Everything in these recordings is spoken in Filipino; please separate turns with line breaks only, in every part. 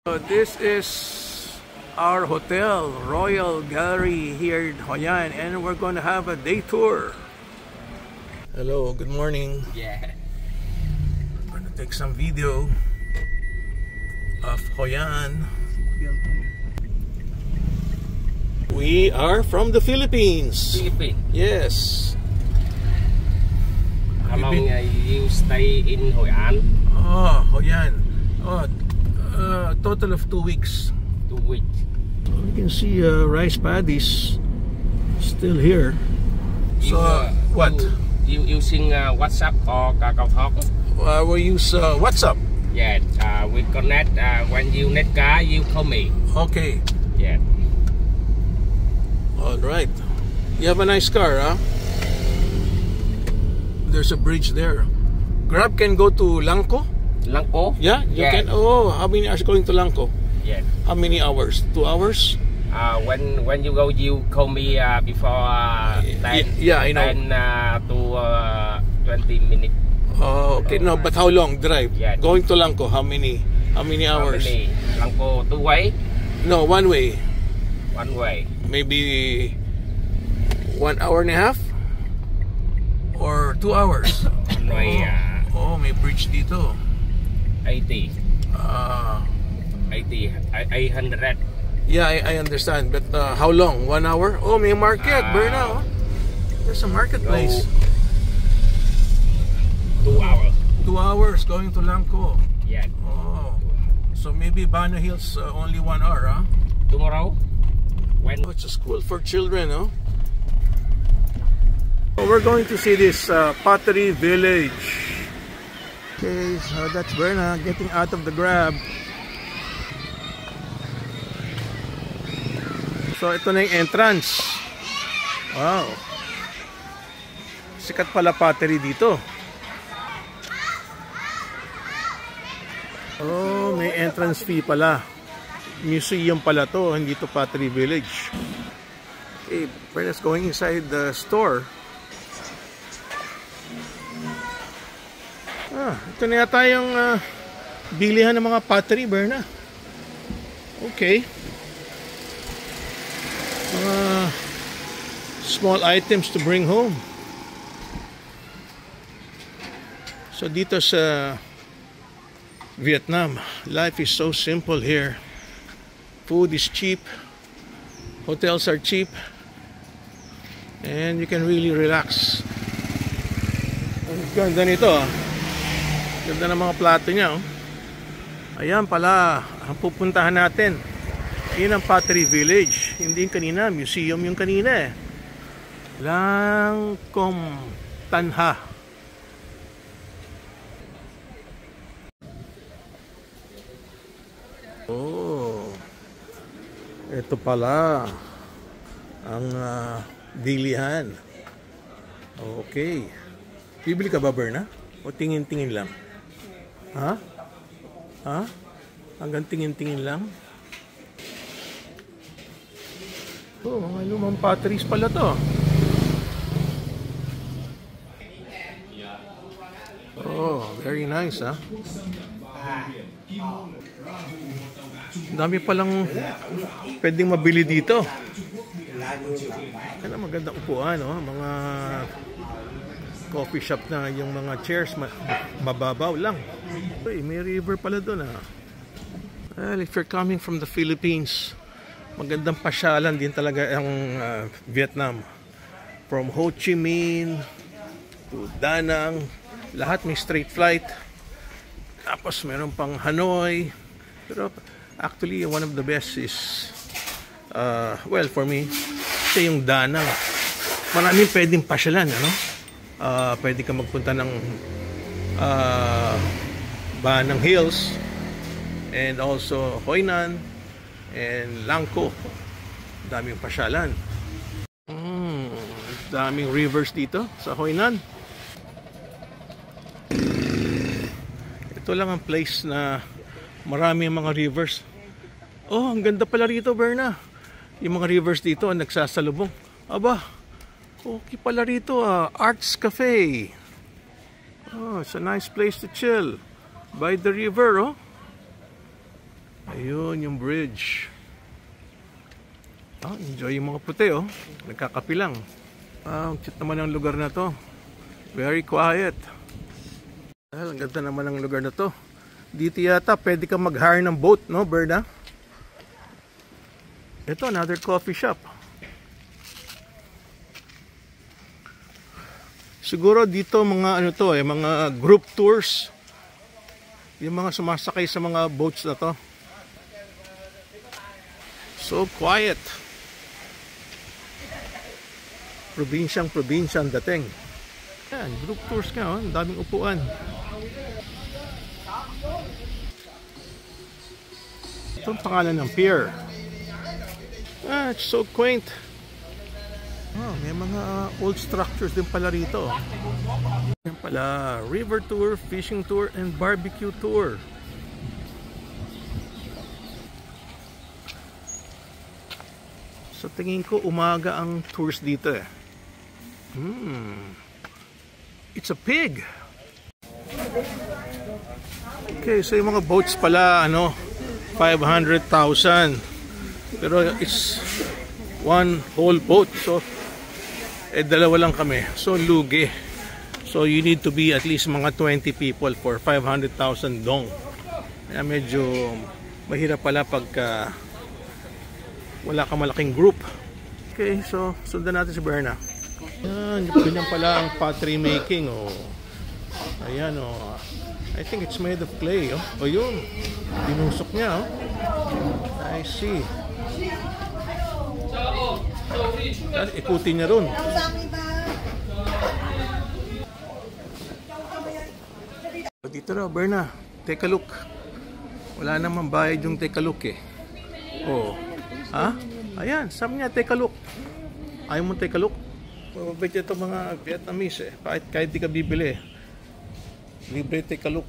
So this is our hotel, Royal Gallery here in Hoi An, and we're going to have a day tour. Hello, good morning.
Yeah.
We're going to take some video of Hoi An. We are from the Philippines.
Philippines.
Yes.
How long you stay in Hoi An?
Oh, Hoi An. Oh, total of 2 weeks.
2 weeks.
You can see rice paddies still here. So what?
You using WhatsApp or KakaoTalk?
We use WhatsApp.
Yeah. We connect. When you need car, you call me.
Okay.
Yeah.
All right. You have a nice car, huh? There's a bridge there. Grab can go to Langko.
Langko?
Yeah, you can. Oh, how many hours going to Langko?
Yeah.
How many hours? 2 hours?
When you go, you call me before 10.
Yeah, I know.
10 to 20 minutes.
Oh, okay. No, but how long drive?
Yeah.
Going to Langko, how many hours?
Langko 2 way?
No, 1 way.
1 way.
Maybe 1 hour and a half? Or 2 hours?
1 way.
Oh, may bridge dito.
80. 800.
Yeah, I understand. But how long? 1 hour? Oh, may market. Berna. There's a marketplace.
2 hours.
2 hours going to Langko.
Yeah.
Oh. So maybe Bana Hills only 1 hour, huh?
Tomorrow? When?
Oh, it's a school for children, huh? So we're going to see this Pottery Village. Okay, so that's Berna getting out of the Grab. So ito na yung entrance. Wow. Sikat pala pottery dito. Oh, may entrance fee pala. Museum pala to, hindi to Pottery Village. Okay, Berna's going inside the store. Ito na yata yung bilihan ng mga pottery, Berna. Okay. Mga small items to bring home. So dito sa Vietnam, life is so simple here. Food is cheap. Hotels are cheap. And you can really relax. Ang ganda nito, ganda ng mga plato niya, oh. Ayan pala ang pupuntahan natin. Yun ang Pottery Village. Hindi yung kanina, museum yung kanina eh. Langkom Tanha. Oh, ito pala ang bilihan. Okay. Bibili ka ba, Berna? O tingin-tingin lang? Ha? Ha? Hanggang tingin-tingin lang? Oh, mga lumang potteries pala to. Oh, very nice, ha? Dami palang pwedeng mabili dito. Kaya magandang upuan, no? Mga coffee shop na yung mga chairs mababaw lang. Uy, may river pala doon, ha? Well, if you're coming from the Philippines, magandang pasyalan din talaga ang Vietnam. From Ho Chi Minh to Da Nang, lahat may straight flight. Tapos meron pang Hanoi. Pero actually one of the best is well, for me, ito yung Da Nang. Maraming pwedeng pasyalan, ano? Pwede ka magpunta ng Ba Nang Hills and also Hoi An and Langko. Daming pasyalan. Daming rivers dito sa Hoi An. Ito lang ang place na marami mga rivers. Oh, ang ganda pala rito, Berna. Yung mga rivers dito nagsasalubong. Aba, okay pala rito, Arts Cafe. Oh, it's a nice place to chill by the river, oh. Ayun yung bridge. Enjoy yung mga puti, oh. Nagkakapi lang. Ang cute naman ang lugar na to. Very quiet. Ang ganda naman ang lugar na to. Dito yata pwede kang mag-hire ng boat, no, Berna? Ito, another coffee shop. Siguro dito mga ano to, mga group tours. Yung mga sumasakay sa mga boats na to. So quiet. Probinsyang-probinsya ang dating. Yan, group tours nga, oh. Ang daming upuan. Ito ang pangalan ng pier. It's so quaint. May mga old structures din pala rito. Yan pala, river tour, fishing tour, and barbecue tour. So tingin ko umaga ang tours dito eh. It's a pig. Okay, so yung mga boats pala, 500,000. Pero it's one whole boat. So, dalawa lang kami. So, lugi. So, you need to be at least mga 20 people for 500,000 dong. Kaya medyo mahirap pala pagka wala kang malaking group. Okay, so sundan natin si Berna. Yan, ganyan pala ang pottery making. Ayan, I think it's made of clay. Yun. Dinusok niya. I see. Ikutin niya ron. Dito na, Berna. Take a look. Wala namang bayad yung take a look eh. Ayan, sabi niya, take a look. Ayaw mo take a look? Mabait ito mga Vietnamese eh. Kahit di ka bibili. Libre take a look.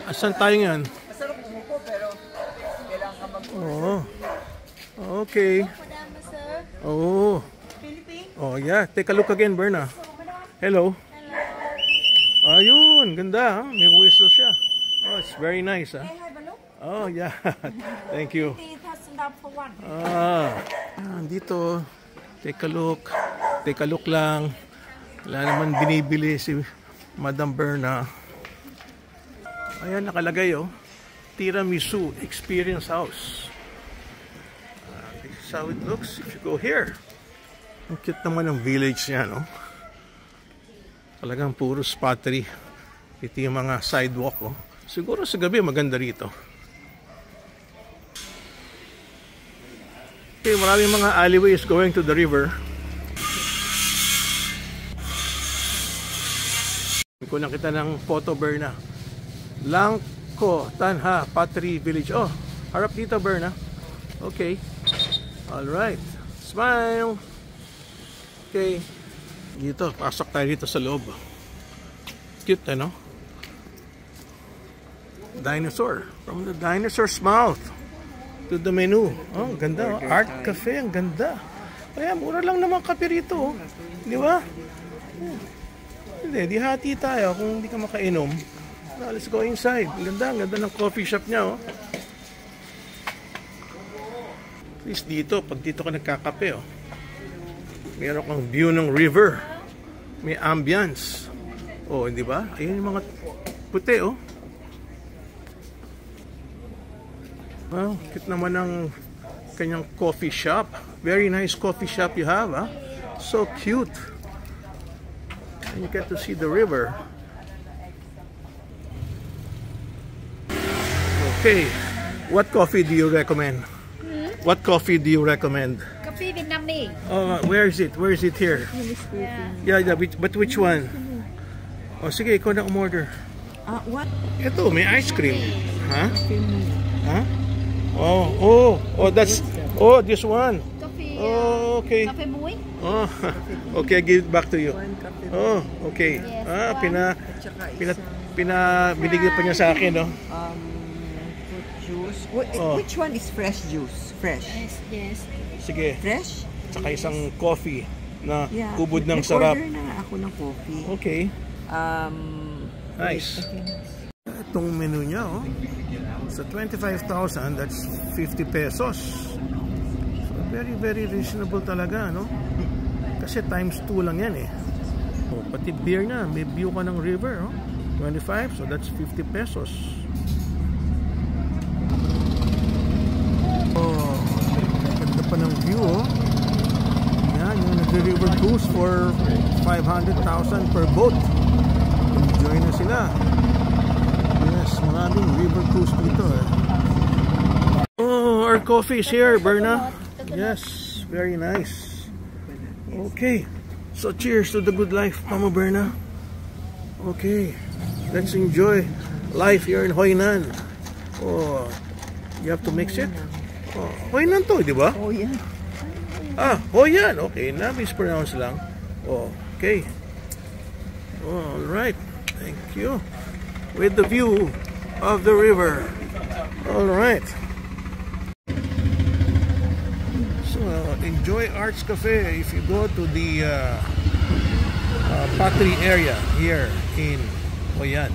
Asan tayo ngayon?
Masarap umupo pero kailangan ka mag-order.
Okay.
Philippine?
Yeah. Take a look again, Berna. Hello. Ayun, ganda. May whistle siya. It's very nice.
Can I have a look?
Yeah. Thank you.
It has enough for one.
Dito. Take a look. Take a look lang. Wala naman binibili si Madam Berna. Ayan, nakalagay Tiramisu Experience House. This is how it looks if you go here. Ang cute naman ng village niya, no? Talagang puro pottery. Ito yung mga sidewalk, Siguro sa gabi maganda rito. Okay, maraming mga alleyways going to the river. Kunan kita ng photo, Berna. Langko Tanha Pottery Village. Harap dito, Berna. Okay. Alright. Smile. Okay. Dito, pasok tayo dito sa loob. Cute, Dinosaur. From the dinosaur's mouth to the menu. Ang ganda. Art Cafe. Ang ganda. Kaya mura lang naman kape rito. Di ba? Hindi, di hati tayo kung hindi ka makainom. Let's go inside. Ang ganda ng coffee shop niya. At least dito, pag dito ka nagkakape, meron kang view ng river. May ambience. Hindi ba? Ayun yung mga puti, Well, cute naman ang kanyang coffee shop. Very nice coffee shop you have, So cute. And you get to see the river. Okay. What coffee do you recommend? What coffee do you recommend?
Coffee Vietnamese.
Where is it? Where is it here? Yeah. But which one? Sige, ikaw na umorder.
What?
Ito, may ice cream. That's this one.
Coffee.
Okay.
Coffee muối.
Okay, I give it back to you. Okay.
Yes,
Binigay pa niya sa akin,
Fruit juice. Which one is fresh juice? Fresh.
Yes.
Sige.
Fresh?
Tsaka isang coffee na kubod ng sarap.
Nag-order na nga ako ng coffee.
Okay. Nice. tong menu niya, oh. So 25,000, that's 50 pesos. So very, very reasonable talaga, no? Kasi times 2 lang yan, eh. Oh, pati beer na, may view ka ng river, oh. 25, so that's 50 pesos. Oh, ganda pa ng view, oh. Yan, yung nag-river cruise for 500,000 per boat. Enjoy na sila. Yes, maraming river cruise dito, eh. Oh, our coffee is here, Berna. Yes, very nice. Okay, so cheers to the good life, Mama Berna. Okay, let's enjoy life here in Hoi Nan. Oh, you have to mix it. Oh, Hoi Nan to, di ba?
Oh, yeah.
Ah, Hoi Yan. Okay, na-mispronounce lang. Oh, okay. Oh, all right. Thank you. With the view of the river. All right. So, enjoy Arts Cafe if you go to the Pottery area here in Hoi An.